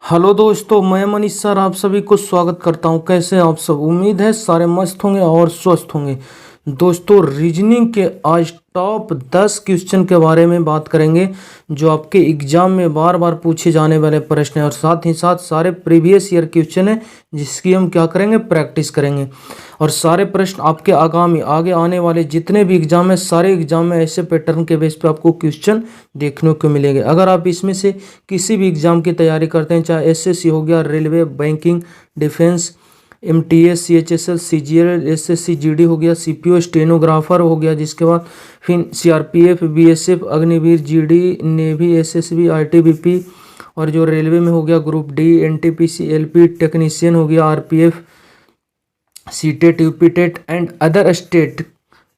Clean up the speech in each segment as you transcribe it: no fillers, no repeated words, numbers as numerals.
Hello दोस्तों, मैं Manish sir आप सभी को स्वागत करता हूं। कैसे हैं आप सब? उम्मीद है सारे मस्त होंगे और स्वस्थ होंगे। दोस्तों, रीजनिंग के आज टॉप 10 क्वेश्चन के बारे में बात करेंगे जो आपके एग्जाम में बार बार पूछे जाने वाले प्रश्न हैं और साथ ही साथ सारे प्रीवियस ईयर क्वेश्चन हैं जिसकी हम क्या करेंगे, प्रैक्टिस करेंगे। और सारे प्रश्न आपके आगे आने वाले जितने भी एग्जाम है, सारे एग्जाम में ऐसे पैटर्न के बेस पे आपको क्वेश्चन देखने को मिलेंगे। अगर आप इसमें से किसी भी एग्जाम की तैयारी करते हैं, चाहे एसएससी हो गया, railway, banking, defence, MTS, CHSL, CGL, SSC GD हो गया, सीपीओ, स्टेनोग्राफर हो गया, जिसके बाद फिर CRPF, BSF, Agniveer, GD, navy, SSB, ITBP, और जो रेलवे में हो गया group D, NTPC, LP technician हो गया, RPF, CTET, UPTET and other state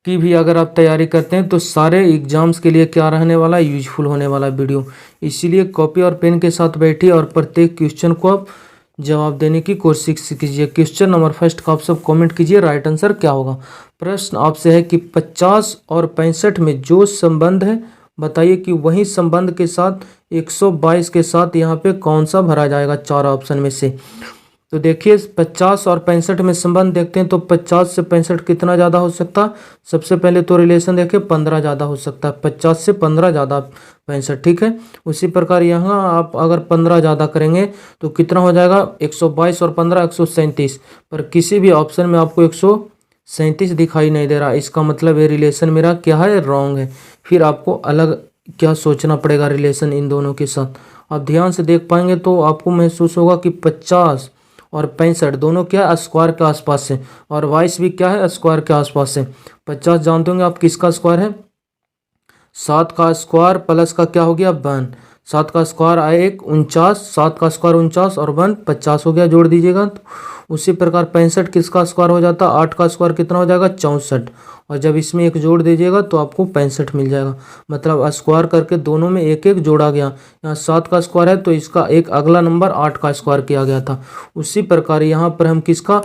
की भी अगर आप तैयारी करते हैं तो सारे एग्जाम्स के लिए क्या रहने वाला है, यूजफुल होने वाला वीडियो। इसीलिए कॉपी और पेन के साथ बैठिए और प्रत्येक क्वेश्चन को आप जवाब देने की कोशिश कीजिए। क्वेश्चन नंबर फर्स्ट का आप सब कमेंट कीजिए, राइट आंसर क्या होगा। प्रश्न आपसे है कि 50 और 65 में जो संबंध है बताइए कि वही संबंध के साथ 122 के साथ यहाँ पे कौन सा भरा जाएगा चार ऑप्शन में से। तो देखिए 50 और 65 में संबंध देखते हैं तो 50 से 65 कितना ज़्यादा हो सकता। सबसे पहले तो रिलेशन देखिए 15 ज़्यादा हो सकता है, 50 से 15 ज़्यादा 65, ठीक है। उसी प्रकार यहाँ आप अगर 15 ज़्यादा करेंगे तो कितना हो जाएगा, 122 और 15 137, पर किसी भी ऑप्शन में आपको 137 दिखाई नहीं दे रहा। इसका मतलब ये रिलेशन मेरा क्या है, रॉन्ग है। फिर आपको अलग क्या सोचना पड़ेगा रिलेशन इन दोनों के साथ। आप ध्यान से देख पाएंगे तो आपको महसूस होगा कि 50 और 65 दोनों क्या स्क्वायर के आसपास है और 22 भी क्या है, स्क्वायर के आसपास है। 50 जानते होंगे आप किसका स्क्वायर है, 7 का स्क्वायर प्लस का क्या हो गया, 1। 7 का स्क्वायर आए 1 49, 7 का स्क्वायर 49 और 1 50 हो गया, जोड़ दीजिएगा तो। उसी प्रकार 65 किसका स्क्वायर हो जाता, 8 का स्क्वायर कितना हो जाएगा, 64, और जब इसमें एक जोड़ दीजिएगा तो आपको 65 मिल जाएगा। मतलब स्क्वायर करके दोनों में एक एक जोड़ा गया। यहाँ 7 का स्क्वायर है तो इसका एक अगला नंबर 8 का स्क्वायर किया गया था। उसी प्रकार यहाँ पर हम किसका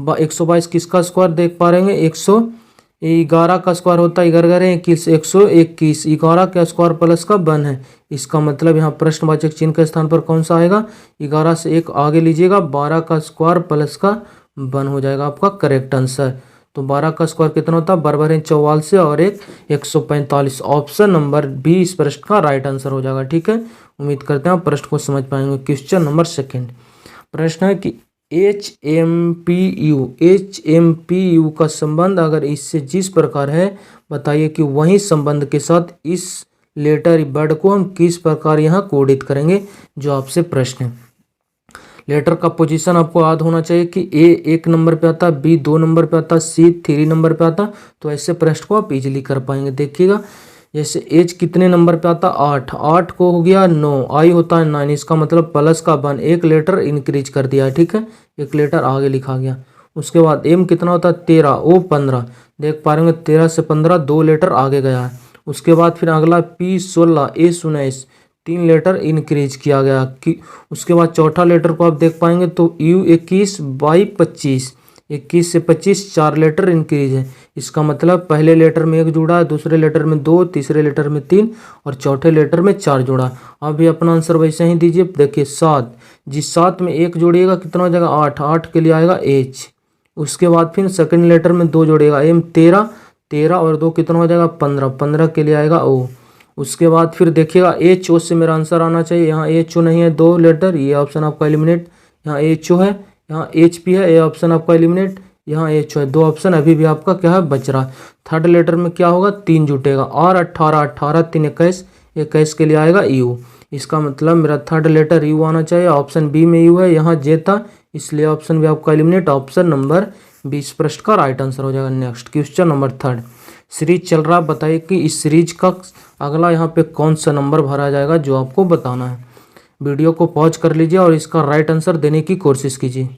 122 किसका स्क्वायर देख पा रहे हैं, 111 का स्क्वायर होता है 11 21, 121, 11 का स्क्वायर प्लस का 1 है। इसका मतलब यहाँ प्रश्नवाचक चिन्ह के स्थान पर कौन सा आएगा, 11 से एक आगे लीजिएगा, 12 का स्क्वायर प्लस का 1 हो जाएगा आपका करेक्ट आंसर। तो 12 का स्क्वायर कितना होता है, 12 44 और एक 145। ऑप्शन नंबर बी इस प्रश्न का राइट आंसर हो जाएगा, ठीक है। उम्मीद करते हैं आप प्रश्न को समझ पाएंगे। क्वेश्चन नंबर सेकेंड, प्रश्न है कि एच एम पी यू का संबंध अगर इससे जिस प्रकार है बताइए कि वही संबंध के साथ इस लेटर वर्ड को हम किस प्रकार यहाँ कोडित करेंगे, जो आपसे प्रश्न है। लेटर का पोजीशन आपको याद होना चाहिए कि ए 1 नंबर पे आता, बी 2 नंबर पे आता, सी 3 नंबर पे आता। तो ऐसे प्रश्न को आप इजीली कर पाएंगे। देखिएगा जैसे एच कितने नंबर पे आता, 8, 8 को हो गया 9, आई होता है 9, इसका मतलब प्लस का 1 एक लेटर इंक्रीज कर दिया है, ठीक है, एक लेटर आगे लिखा गया। उसके बाद एम कितना होता है 13, ओ 15, देख पा रहे होंगे 13 से 15 2 लेटर आगे गया है। उसके बाद फिर अगला पी 16, ए 19, 3 लेटर इंक्रीज किया गया कि। उसके बाद चौथा लेटर को आप देख पाएंगे तो यू 21, वाई 25, 21 से 25 4 लेटर इंक्रीज है। इसका मतलब पहले लेटर में 1 जुड़ा, दूसरे लेटर में 2, तीसरे लेटर में 3 और चौथे लेटर में 4 जोड़ा। अब भी अपना आंसर वैसे ही दीजिए। देखिए 7, जिस 7 में 1 जोड़िएगा कितना हो जाएगा, 8, 8 के लिए आएगा एच। उसके बाद फिर सेकंड लेटर में 2 जोड़िएगा, एम 13, 13 और 2 कितना हो जाएगा 15, 15 के लिए आएगा ओ। उसके बाद फिर देखिएगा एच ओ से मेरा आंसर आना चाहिए। यहाँ एच ओ नहीं है, 2 लेटर, ये ऑप्शन आपका एलिमिनेट। यहाँ एच ओ है, यहाँ एच पी है, ये ऑप्शन आपका एलिमिनेट। यहाँ एच ओ है, 2 ऑप्शन अभी भी आपका क्या है, बच रहा। थर्ड लेटर में क्या होगा, 3 जुटेगा और 18, 18 3 21, 21 के लिए आएगा यू। इसका मतलब मेरा थर्ड लेटर यू आना चाहिए। ऑप्शन बी में यू है, यहाँ जे था, इसलिए ऑप्शन भी आपका एलिमिनेट। ऑप्शन नंबर 20 प्रश्न का राइट आंसर हो जाएगा। Next question number third, series चल रहा है, बताइए कि इस सीरीज का अगला यहाँ पे कौन सा नंबर भरा जाएगा, जो आपको बताना है। वीडियो को पॉज कर लीजिए और इसका राइट आंसर देने की कोशिश कीजिए।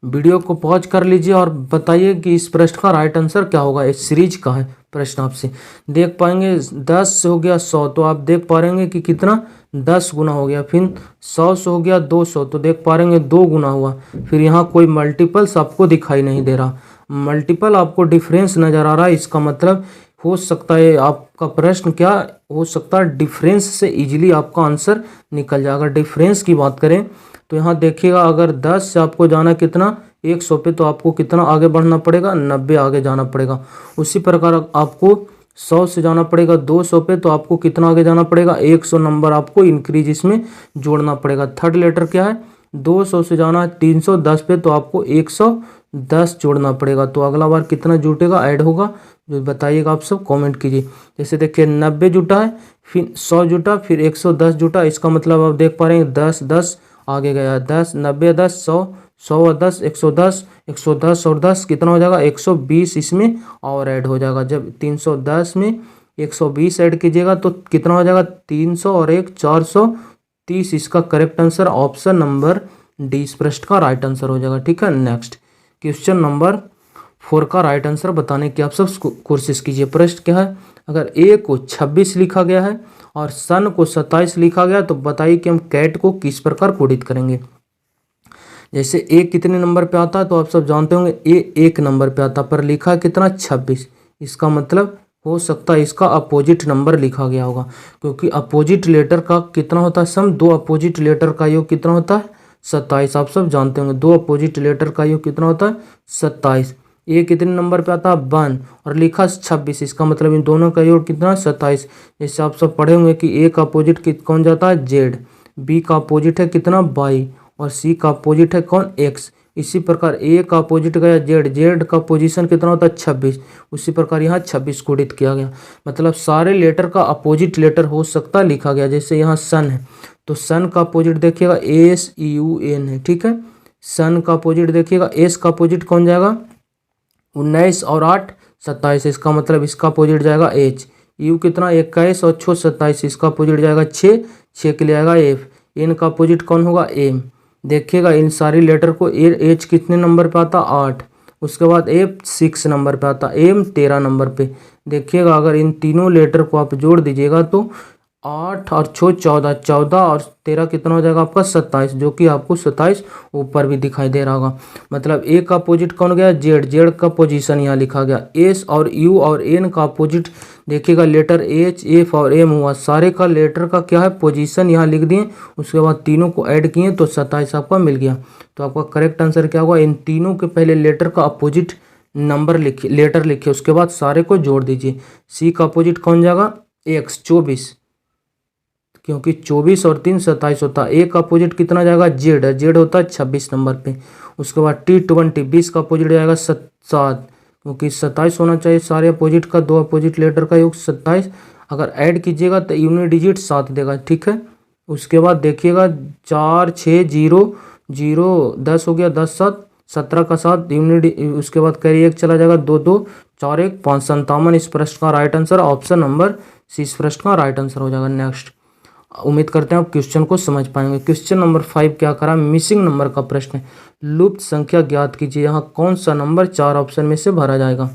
वीडियो को पॉज कर लीजिए और बताइए कि इस प्रश्न का राइट आंसर क्या होगा। इस सीरीज का है प्रश्न, आपसे देख पाएंगे 10 से हो गया 100, तो आप देख पा रहेंगे कि कितना 10 गुना हो गया। फिर 100 से हो गया 200, तो देख पा रहेंगे 2 गुना हुआ। फिर यहाँ कोई मल्टीपल्स आपको दिखाई नहीं दे रहा, मल्टीपल आपको डिफरेंस नज़र आ रहा है। इसका मतलब हो सकता है आपका प्रश्न क्या हो सकता है, डिफरेंस से इजीली आपका आंसर निकल जाएगा। डिफरेंस की बात करें तो यहाँ देखिएगा अगर 10 से आपको जाना कितना 100 पे, तो आपको कितना आगे बढ़ना पड़ेगा, 90 आगे जाना पड़ेगा। उसी प्रकार आपको 100 से जाना पड़ेगा 200 पे, तो आपको कितना आगे जाना पड़ेगा, 100 नंबर आपको इंक्रीज इसमें जोड़ना पड़ेगा। थर्ड लेटर क्या है, 200 से जाना है 310 पे, तो आपको 110 जोड़ना पड़ेगा। तो अगला बार कितना जुटेगा, ऐड होगा, जो बताइएगा आप सब कमेंट कीजिए। जैसे देखिए 90 जुटा है, फिर 100 जुटा, फिर 110 जुटा, इसका मतलब आप देख पा रहे हैं 10 10 आगे गया, 10 90 10 100 100 और 10 110 110 और 10 कितना हो जाएगा, 120 इसमें और ऐड हो जाएगा। जब 310 में 120 ऐड कीजिएगा तो कितना हो जाएगा, 300 और 1 430। इसका correct answer option number D इस प्रश्न का राइट आंसर हो जाएगा। ठीक है, नेक्स्ट क्वेश्चन नंबर 4 का राइट आंसर बताने की आप सब कोशिश कीजिए। प्रश्न क्या है, अगर ए को 26 लिखा गया है और सन को 27 लिखा गया, तो बताइए कि हम कैट को किस प्रकार कोडित करेंगे। जैसे ए कितने नंबर पे आता है, तो आप सब जानते होंगे ए 1 नंबर पे आता, पर लिखा कितना 26। इसका मतलब हो सकता है इसका अपोजिट नंबर लिखा गया होगा, क्योंकि अपोजिट लेटर का कितना होता है सम, 2 अपोजिट लेटर का योग कितना होता है 27। आप सब जानते होंगे 2 अपोजिट लेटर का योग कितना होता है 27। ए कितने नंबर पे आता है 1 और लिखा 26, इसका मतलब इन दोनों का योग कितना 27। जैसे आप सब पढ़े होंगे कि ए का अपोजिट कौन जाता है जेड, बी का अपोजिट है कितना वाई, और सी का अपोजिट है कौन एक्स। इसी प्रकार ए का अपोजिट गया जेड, जेड का पोजीशन कितना होता है 26। उसी प्रकार यहाँ 26 कोडित किया गया, मतलब सारे लेटर का अपोजिट लेटर हो सकता है लिखा गया। जैसे यहाँ सन है, तो सन का अपोजिट देखिएगा SUN है। ठीक है, सन का अपोजिट देखिएगा, एस का अपोजिट कौन जाएगा 19 और 8 27, इसका मतलब इसका अपोजिट जाएगा एच। यू कितना 21 और 6 27, इसका अपोजिट जाएगा 6 के लिए आएगा एफ। एन का अपोजिट कौन होगा एम। देखिएगा इन सारी लेटर को एच कितने नंबर पे आता 8, उसके बाद एफ 6 नंबर पे आता, एम 13 नंबर पे। देखिएगा अगर इन तीनों लेटर को आप जोड़ दीजिएगा तो 8 और 6 14, 14 और 13 कितना हो जाएगा आपका 27, जो कि आपको 27 ऊपर भी दिखाई दे रहा होगा। मतलब ए का अपोजिट कौन गया जेड, जेड का पोजीशन यहाँ लिखा गया। एस और यू और एन का अपोजिट देखिएगा लेटर एच एफ और एम हुआ, सारे का लेटर का क्या है पोजीशन यहाँ लिख दिए, उसके बाद तीनों को ऐड किए तो 27 आपका मिल गया। तो आपका करेक्ट आंसर क्या होगा, इन तीनों के पहले लेटर का अपोजिट नंबर लिखिए, लेटर लिखिए, उसके बाद सारे को जोड़ दीजिए। सी का अपोजिट कौन जाएगा एक्स 24, क्योंकि 24 और 3 27 होता है। ए का अपोजिट कितना जाएगा जेड, जेड होता है 26 नंबर पे। उसके बाद T20 20 का अपोजिट जाएगा 7, क्योंकि 27 होना चाहिए सारे अपोजिट का, 2 अपोजिट लेटर का योग 27। अगर ऐड कीजिएगा तो यूनिट डिजिट 7 देगा। ठीक है, उसके बाद देखिएगा 4 6 0 0 10 हो गया, 10 7 17 का 7 यूनिट, उसके बाद कैरी 1 चला जाएगा 2 2 4 1 5 57। इस प्रश्न का right answer option number C इस प्रश्न का राइट आंसर हो जाएगा। नेक्स्ट उम्मीद करते हैं आप क्वेश्चन को समझ पाएंगे। क्वेश्चन नंबर 5 क्या करा, मिसिंग नंबर का प्रश्न है। लुप्त संख्या ज्ञात कीजिए, यहाँ कौन सा नंबर 4 ऑप्शन में से भरा जाएगा।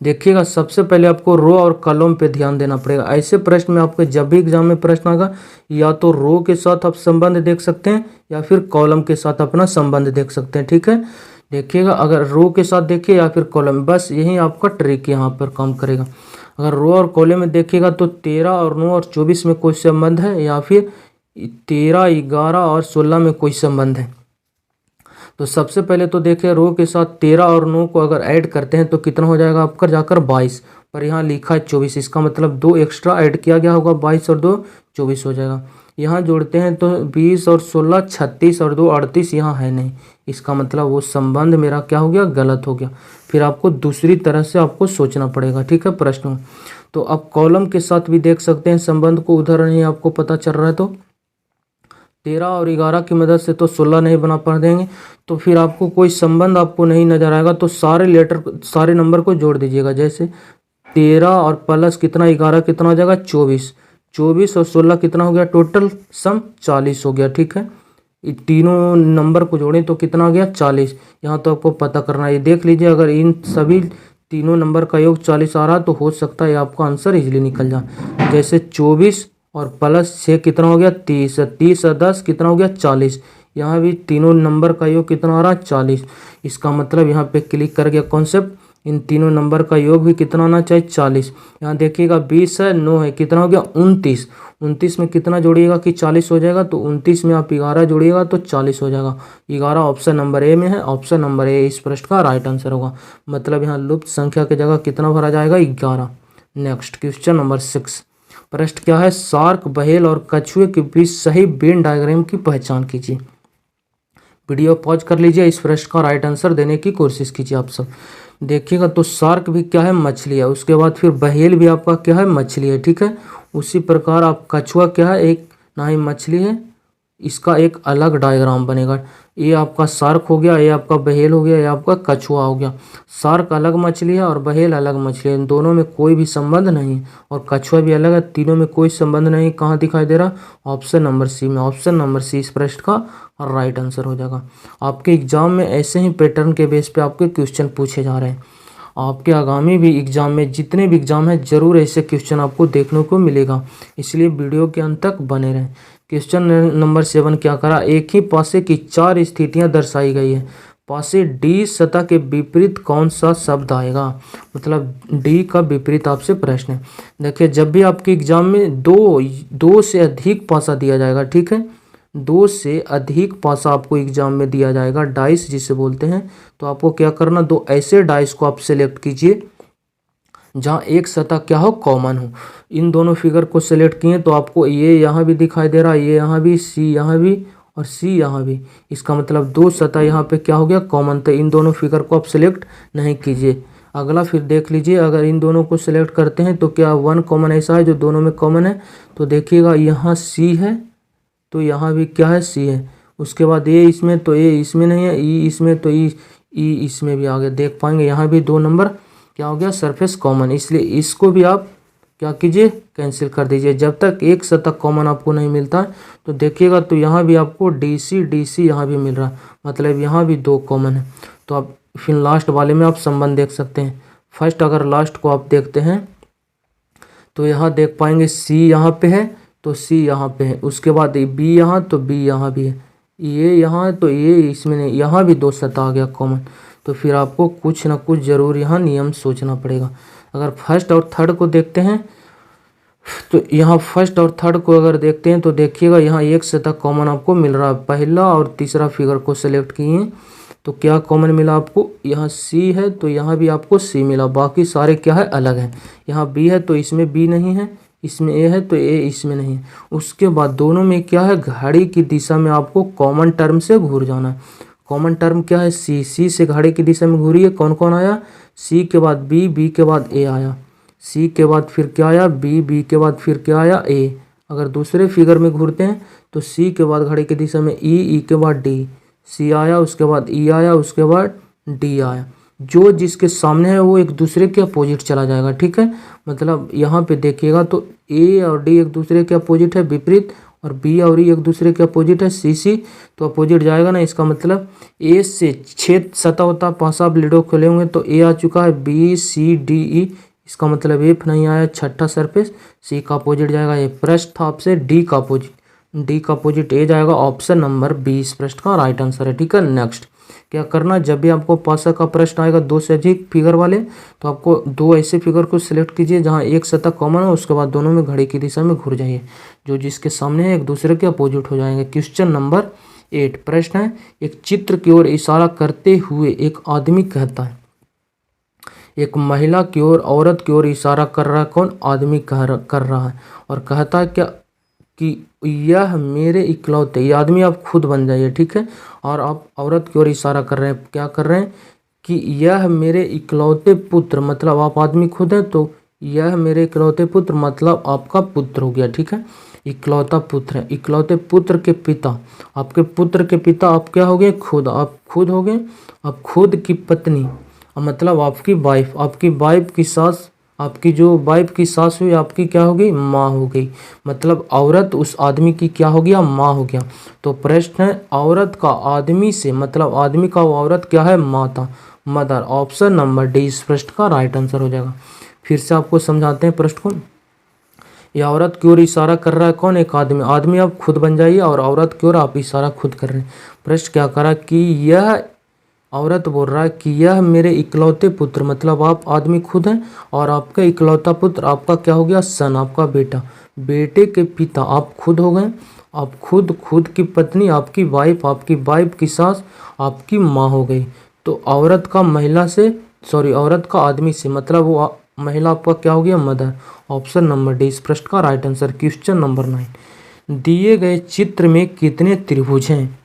देखिएगा सबसे पहले आपको रो और कॉलम पे ध्यान देना पड़ेगा। ऐसे प्रश्न में आपके जब भी एग्जाम में प्रश्न आएगा, या तो रो के साथ आप संबंध देख सकते हैं या फिर कॉलम के साथ अपना संबंध देख सकते हैं। ठीक है, देखिएगा अगर रो के साथ देखिए या फिर कॉलम, बस यही आपका ट्रिक यहाँ पर काम करेगा। अगर रो और कॉलम में देखिएगा तो 13 और 9 और 24 में कोई संबंध है, या फिर 13 11 और 16 में कोई संबंध है। तो सबसे पहले तो देखिए रो के साथ 13 और 9 को अगर ऐड करते हैं तो कितना हो जाएगा आपका जाकर 22, पर यहाँ लिखा है 24, इसका मतलब 2 एक्स्ट्रा ऐड किया गया होगा, 22 और 2 24 हो जाएगा। यहाँ जोड़ते हैं तो 20 और 16 36 और 2 38, यहाँ है नहीं, इसका मतलब वो संबंध मेरा क्या हो गया गलत हो गया। फिर आपको दूसरी तरह से आपको सोचना पड़ेगा। ठीक है, प्रश्न तो अब कॉलम के साथ भी देख सकते हैं संबंध को, उदाहरण ही आपको पता चल रहा है। तो 13 और 11 की मदद से तो 16 नहीं बना पा देंगे, तो फिर आपको कोई संबंध आपको नहीं नजर आएगा, तो सारे नंबर को जोड़ दीजिएगा। जैसे 13 और प्लस कितना 11 कितना हो जाएगा 24, 24 और 16 कितना हो गया टोटल सम 40 हो गया। ठीक है, तीनों नंबर को जोड़ें तो कितना आ गया 40। यहाँ तो आपको पता करना है, देख लीजिए अगर इन सभी तीनों नंबर का योग 40 आ रहा है तो हो सकता है आपका आंसर इजीली निकल जाए। जैसे 24 और प्लस 6 कितना हो गया 30, 30 और 10 कितना हो गया 40। यहाँ भी तीनों नंबर का योग कितना आ रहा है 40। इसका मतलब यहाँ पे क्लिक कर गया कॉन्सेप्ट, इन तीनों नंबर का योग भी कितना होना चाहिए 40। यहाँ देखिएगा 20 है 9 है, कितना हो गया 29। 29 में कितना जोड़िएगा कि 40 हो जाएगा, तो 29 में आप 11 जोड़िएगा तो 40 हो जाएगा। 11 ऑप्शन नंबर ए में है, ऑप्शन नंबर ए इस प्रश्न का राइट आंसर होगा। मतलब यहाँ लुप्त संख्या की जगह कितना भरा जाएगा 11। Next question number 6। प्रश्न क्या है, शार्क, व्हेल और कछुए के बीच सही वेन डायग्राम की पहचान कीजिए। वीडियो पॉज कर लीजिए, इस प्रश्न का राइट आंसर देने की कोशिश कीजिए आप सब। देखिएगा तो शार्क भी क्या है, मछली है। उसके बाद फिर व्हेल भी आपका क्या है, मछली है, ठीक है। उसी प्रकार आप कछुआ क्या है, एक ना ही मछली है, इसका एक अलग डायग्राम बनेगा। ये आपका शार्क हो गया, ये आपका व्हेल हो गया, ये आपका कछुआ हो गया। शार्क अलग मछली है और व्हेल अलग मछली है, इन दोनों में कोई भी संबंध नहीं। और कछुआ भी अलग है, तीनों में कोई संबंध नहीं। कहाँ दिखाई दे रहा, ऑप्शन नंबर सी में। ऑप्शन नंबर सी इस प्रश्न का राइट आंसर हो जाएगा। आपके एग्जाम में ऐसे ही पैटर्न के बेस पे आपके क्वेश्चन पूछे जा रहे हैं। आपके आगामी भी एग्जाम में, जितने भी एग्जाम है, जरूर ऐसे क्वेश्चन आपको देखने को मिलेगा, इसलिए वीडियो के अंत तक बने रहें। क्वेश्चन नंबर 7 क्या करा, एक ही पासे की 4 स्थितियां दर्शाई गई है। पासे डी सतह के विपरीत कौन सा शब्द आएगा, मतलब डी का विपरीत आपसे प्रश्न है। देखिए जब भी आपके एग्जाम में दो से अधिक पासा दिया जाएगा, ठीक है, 2 से अधिक पासा आपको एग्जाम में दिया जाएगा, डाइस जिसे बोलते हैं, तो आपको क्या करना, 2 ऐसे डाइस को आप सिलेक्ट कीजिए जहाँ एक सतह क्या हो, कॉमन हो। इन दोनों फिगर को सिलेक्ट किए तो आपको ये यहाँ भी दिखाई दे रहा है, ये यहाँ भी, सी यहाँ भी और सी यहाँ भी। इसका मतलब 2 सतह यहाँ पे क्या हो गया, कॉमन। तो इन दोनों फिगर को आप सिलेक्ट नहीं कीजिए। अगला फिर देख लीजिए, अगर इन दोनों को सिलेक्ट करते हैं तो क्या 1 कॉमन ऐसा है जो दोनों में कॉमन है, तो देखिएगा यहाँ सी है तो यहाँ भी क्या है, सी है। उसके बाद ए इसमें तो ए इसमें नहीं है, ई इसमें तो ई इसमें भी आ गया। देख पाएंगे यहाँ भी 2 नंबर क्या हो गया, सरफेस कॉमन, इसलिए इसको भी आप क्या कीजिए, कैंसिल कर दीजिए। जब तक एक सतह कॉमन आपको नहीं मिलता है तो देखिएगा तो यहाँ भी आपको डी सी यहाँ भी मिल रहा है, मतलब यहाँ भी 2 कॉमन है। तो आप फिर लास्ट वाले में आप संबंध देख सकते हैं। फर्स्ट अगर लास्ट को आप देखते हैं तो यहाँ देख पाएंगे सी यहाँ पे है तो सी यहाँ पे है, उसके बाद बी यहाँ तो बी यहाँ भी है, ये यहाँ तो ये इसमें नहीं, यहाँ भी 2 सतह आ गया कॉमन। तो फिर आपको कुछ ना कुछ जरूर यहाँ नियम सोचना पड़ेगा। अगर फर्स्ट और थर्ड को देखते हैं तो यहाँ फर्स्ट और थर्ड को अगर देखते हैं तो देखिएगा यहाँ एक सतह कॉमन आपको मिल रहा है। पहला और तीसरा फिगर को सिलेक्ट किए तो क्या कॉमन मिला आपको, यहाँ सी है तो यहाँ भी आपको सी मिला, बाकी सारे क्या है, अलग हैं। यहाँ बी है तो इसमें बी नहीं है, इसमें ए है तो ए इसमें नहीं है। उसके बाद दोनों में क्या है, घड़ी की दिशा में आपको कॉमन टर्म से घूर जाना है। कॉमन टर्म क्या है, सी। सी से घड़ी की दिशा में घूरिए, कौन कौन आया, सी के बाद बी, बी के बाद ए आया, सी के बाद फिर क्या आया, बी, बी के बाद फिर क्या आया, ए। अगर दूसरे फिगर में घूरते हैं तो सी के बाद घड़ी की दिशा में ई, ई के बाद डी, सी आया, उसके बाद ई आया, उसके बाद डी आया। जो जिसके सामने है वो एक दूसरे के अपोजिट चला जाएगा, ठीक है। मतलब यहाँ पे देखिएगा तो ए और डी एक दूसरे के अपोजिट है, विपरीत, और बी और ई एक दूसरे के अपोजिट है, सी सी तो अपोजिट जाएगा ना। इसका मतलब ए से 6 सतह होता है, 5 आप लीडो खोले होंगे तो ए आ चुका है, बी सी डी ई, इसका मतलब एफ नहीं आया, छठा सरफेस सी का अपोजिट जाएगा। ये प्रश्न था आपसे डी का अपोजिट, डी का अपोजिट ए जाएगा, ऑप्शन नंबर 20 प्रश्न का राइट आंसर है, ठीक है। नेक्स्ट क्या करना, जब भी आपको पासा का प्रश्न आएगा 2 से अधिक फिगर वाले, तो आपको 2 ऐसे फिगर को सिलेक्ट कीजिए जहां एक सतह कॉमन हो, उसके बाद दोनों में घड़ी की दिशा में घुर जाइए, जो जिसके सामने है एक दूसरे के अपोजिट हो जाएंगे। क्वेश्चन नंबर 8 प्रश्न है, एक चित्र की ओर इशारा करते हुए एक आदमी कहता है, एक महिला की ओर, औरत की ओर इशारा कर रहा है, कौन, आदमी कर रहा है, और कहता है क्या कि यह मेरे इकलौते, ये आदमी आप खुद बन जाइए, ठीक है। और आप औरत की ओर इशारा कर रहे हैं, क्या कर रहे हैं कि यह मेरे इकलौते पुत्र, मतलब आप आदमी खुद है तो यह मेरे इकलौते पुत्र मतलब आपका पुत्र हो गया, ठीक है। इकलौता पुत्र है, इकलौते पुत्र के पिता, आपके पुत्र के पिता आप क्या हो गए, खुद, आप खुद हो गए। आप खुद की पत्नी मतलब आपकी वाइफ, आपकी वाइफ की सास, आपकी जो वाइफ की सास हुई आपकी क्या हो गई, माँ हो गई, मतलब औरत उस आदमी की क्या हो गया, माँ हो गया। तो प्रश्न है औरत का आदमी से, मतलब आदमी का वो औरत क्या है, माता, मदर, ऑप्शन नंबर डी इस प्रश्न का राइट आंसर हो जाएगा। फिर से आपको समझाते हैं प्रश्न को। यह औरत की ओर इशारा कर रहा है कौन, एक आदमी, आदमी आप खुद बन जाइए और औरत की ओर आप इशारा खुद कर रहे हैं। प्रश्न क्या करा कि यह औरत बोल रहा है कि यह मेरे इकलौते पुत्र, मतलब आप आदमी खुद हैं और आपका इकलौता पुत्र आपका क्या हो गया, सन, आपका बेटा, बेटे के पिता आप खुद हो गए। आप खुद, खुद की पत्नी आपकी वाइफ, आपकी वाइफ की सास आपकी माँ हो गई। तो औरत का महिला से, सॉरी, औरत का आदमी से, मतलब वो महिला आपका क्या हो गया, मदर। ऑप्शन नंबर डी इस प्रश्न का राइट आंसर। क्वेश्चन नंबर 9, दिए गए चित्र में कितने त्रिभुज हैं,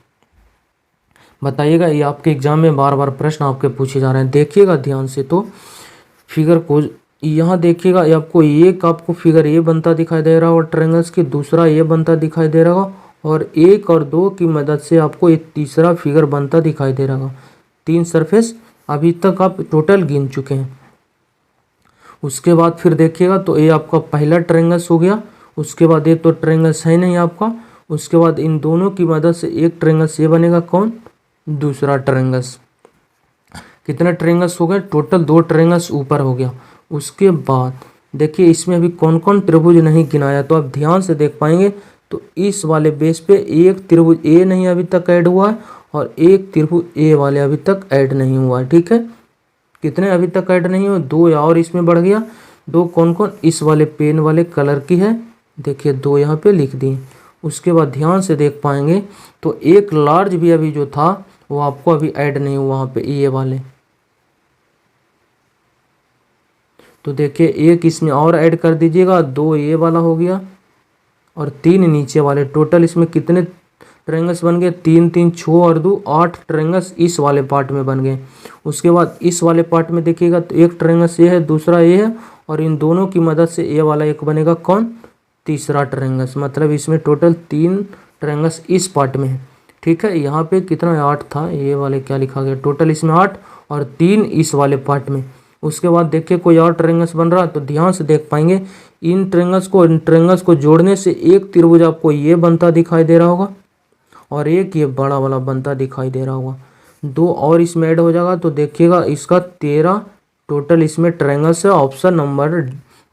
बताइएगा। ये आपके एग्जाम में बार बार प्रश्न आपके पूछे जा रहे हैं, देखिएगा ध्यान से। तो फिगर को यहाँ देखिएगा, ये आपको एक, आपको फिगर ए बनता दिखाई दे रहा होगा ट्रायंगल्स की, दूसरा ये बनता दिखाई दे रहा होगा, और 1 और 2 की मदद से आपको एक तीसरा फिगर बनता दिखाई दे रहा होगा। 3 सरफेस अभी तक आप टोटल गिन चुके हैं। उसके बाद फिर देखिएगा तो ये आपका पहला ट्रायंगल्स हो गया, उसके बाद ये तो ट्रायंगल्स है नहीं आपका, उसके बाद इन दोनों की मदद से एक ट्रायंगल्स ये बनेगा, कौन, दूसरा ट्रायंगल्स। कितने ट्रायंगल्स हो गए टोटल, 2 ट्रायंगल्स ऊपर हो गया। उसके बाद देखिए इसमें अभी कौन कौन त्रिभुज नहीं गिनाया, तो आप ध्यान से देख पाएंगे। तो इस वाले बेस पे एक त्रिभुज ए नहीं अभी तक ऐड हुआ है, और एक त्रिभुज ए वाले अभी तक ऐड नहीं हुआ है, ठीक है। कितने अभी तक ऐड नहीं हुए, 2 और इसमें बढ़ गया। 2 कौन कौन, इस वाले पेन वाले कलर की है, देखिए 2 यहाँ पे लिख दिए। उसके बाद ध्यान से देख पाएंगे तो एक लार्ज भी अभी जो था वो आपको अभी ऐड नहीं हुआ वहाँ पे, ये वाले। तो देखिए एक इसमें और ऐड कर दीजिएगा, 2 ये वाला हो गया और 3 नीचे वाले। टोटल इसमें कितने ट्रायंगल्स बन गए, 3 3 6 और 2 8 ट्रायंगल्स इस वाले पार्ट में बन गए। उसके बाद इस वाले पार्ट में देखिएगा तो एक ट्रायंगल्स ये है, दूसरा ये है, और इन दोनों की मदद से ये वाला एक बनेगा, कौन, तीसरा ट्रायंगल्स। मतलब इसमें टोटल 3 ट्रायंगल्स इस पार्ट में है, ठीक है। यहाँ पे कितना 8 था, ये वाले क्या लिखा गया, टोटल इसमें 8 और 3 इस वाले पार्ट में। उसके बाद देखिए कोई और ट्रायंगल्स बन रहा है, तो ध्यान से देख पाएंगे इन ट्रायंगल्स को जोड़ने से एक त्रिभुज आपको ये बनता दिखाई दे रहा होगा, और एक ये बड़ा वाला बनता दिखाई दे रहा होगा। 2 और इसमें ऐड हो जाएगा, तो देखिएगा इसका 13 टोटल इसमें ट्रायंगल्स है। ऑप्शन नंबर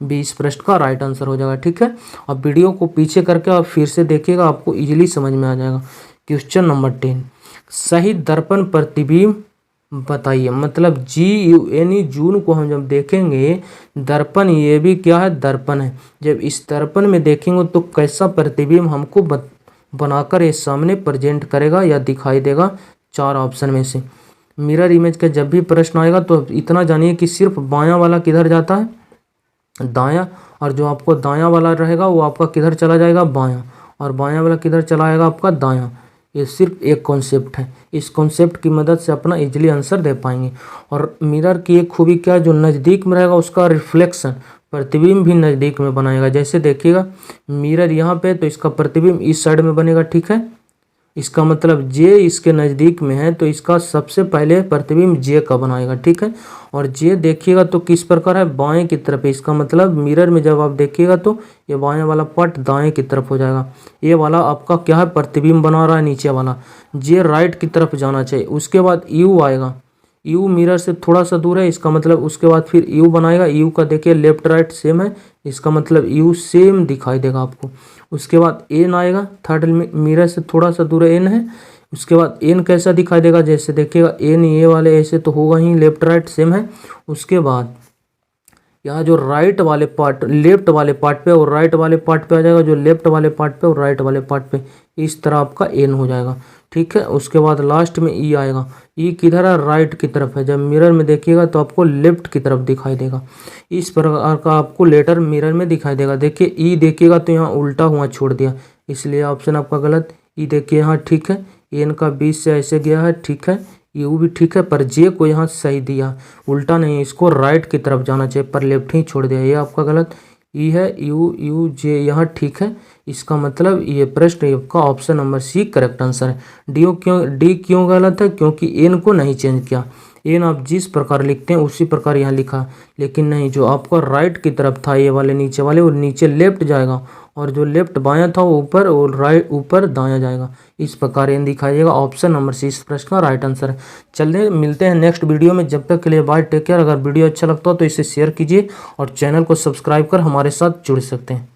20 प्रश्न का राइट आंसर हो जाएगा, ठीक है। अब वीडियो को पीछे करके आप फिर से देखिएगा, आपको इजीली समझ में आ जाएगा। क्वेश्चन नंबर 10, सही दर्पण प्रतिबिंब बताइए। मतलब GUNE, जून को हम जब देखेंगे दर्पण, ये भी क्या है, दर्पण है। जब इस दर्पण में देखेंगे तो कैसा प्रतिबिंब हमको बनाकर ये सामने प्रेजेंट करेगा या दिखाई देगा, 4 ऑप्शन में से। मिरर इमेज का जब भी प्रश्न आएगा तो इतना जानिए कि सिर्फ बायां वाला किधर जाता है, दायां, और जो आपको दायां वाला रहेगा वो आपका किधर चला जाएगा, बायां, और बायां वाला किधर चला आएगा, आपका दायां। ये सिर्फ एक कॉन्सेप्ट है, इस कॉन्सेप्ट की मदद से अपना इजीली आंसर दे पाएंगे। और मिरर की एक खूबी क्या है, जो नज़दीक में रहेगा उसका रिफ्लेक्शन, प्रतिबिंब भी नज़दीक में बनाएगा। जैसे देखिएगा मिरर यहाँ पे, तो इसका प्रतिबिंब इस साइड में बनेगा, ठीक है। इसका मतलब J इसके नज़दीक में है, तो इसका सबसे पहले प्रतिबिंब J का बनाएगा, ठीक है। और J देखिएगा तो किस प्रकार है, बाएं की तरफ है। इसका मतलब मिरर में जब आप देखिएगा तो ये बाएं वाला पार्ट दाएं की तरफ हो जाएगा। ये वाला आपका क्या है, प्रतिबिंब बना रहा है नीचे वाला। J राइट की तरफ जाना चाहिए। उसके बाद U आएगा, U मिरर से थोड़ा सा दूर है, इसका मतलब उसके बाद फिर U बनाएगा। U का देखिए लेफ्ट राइट सेम है, इसका मतलब U सेम दिखाई देगा आपको। उसके बाद N आएगा, थर्ड मिरर से थोड़ा सा दूर N है। उसके बाद N कैसा दिखाई देगा, जैसे देखिएगा N ये वाले ऐसे तो होगा ही, लेफ्ट राइट सेम है। उसके बाद यहाँ जो राइट वाले पार्ट लेफ्ट वाले पार्ट पे और राइट वाले पार्ट पे आ जाएगा, जो लेफ्ट वाले पार्ट पे और राइट वाले पार्ट पे, इस तरह आपका N हो जाएगा, ठीक है। उसके बाद लास्ट में E आएगा। E किधर है, राइट की तरफ है। जब मिरर में देखिएगा तो आपको लेफ्ट की तरफ दिखाई देगा। इस प्रकार का आपको लेटर मिरर में दिखाई देगा। देखिए E देखिएगा तो यहाँ उल्टा हुआ छोड़ दिया, इसलिए ऑप्शन आपका गलत। E देखिए यहाँ ठीक है, N का 20 से ऐसे गया है, ठीक है। U भी ठीक है, पर J को यहाँ सही दिया, उल्टा नहीं, इसको राइट की तरफ जाना चाहिए, पर लेफ्ट ही छोड़ दिया, ये आपका गलत। E है, U J यहाँ ठीक है। इसका मतलब ये प्रश्न आपका option number C correct answer है। D क्यों गलत है, क्योंकि N को नहीं चेंज किया। N आप जिस प्रकार लिखते हैं उसी प्रकार यहाँ लिखा, लेकिन नहीं, जो आपका राइट की तरफ था ये वाले नीचे वाले, वो नीचे लेफ्ट जाएगा, और जो लेफ्ट बायां था वो ऊपर, और राइट ऊपर दायां जाएगा। इस प्रकार N दिखाइएगा। ऑप्शन नंबर C इस प्रश्न का राइट आंसर है। चलिए मिलते हैं नेक्स्ट वीडियो में, जब तक के लिए बाय, टेक केयर। अगर वीडियो अच्छा लगता हो तो इसे शेयर कीजिए और चैनल को सब्सक्राइब कर हमारे साथ जुड़ सकते हैं।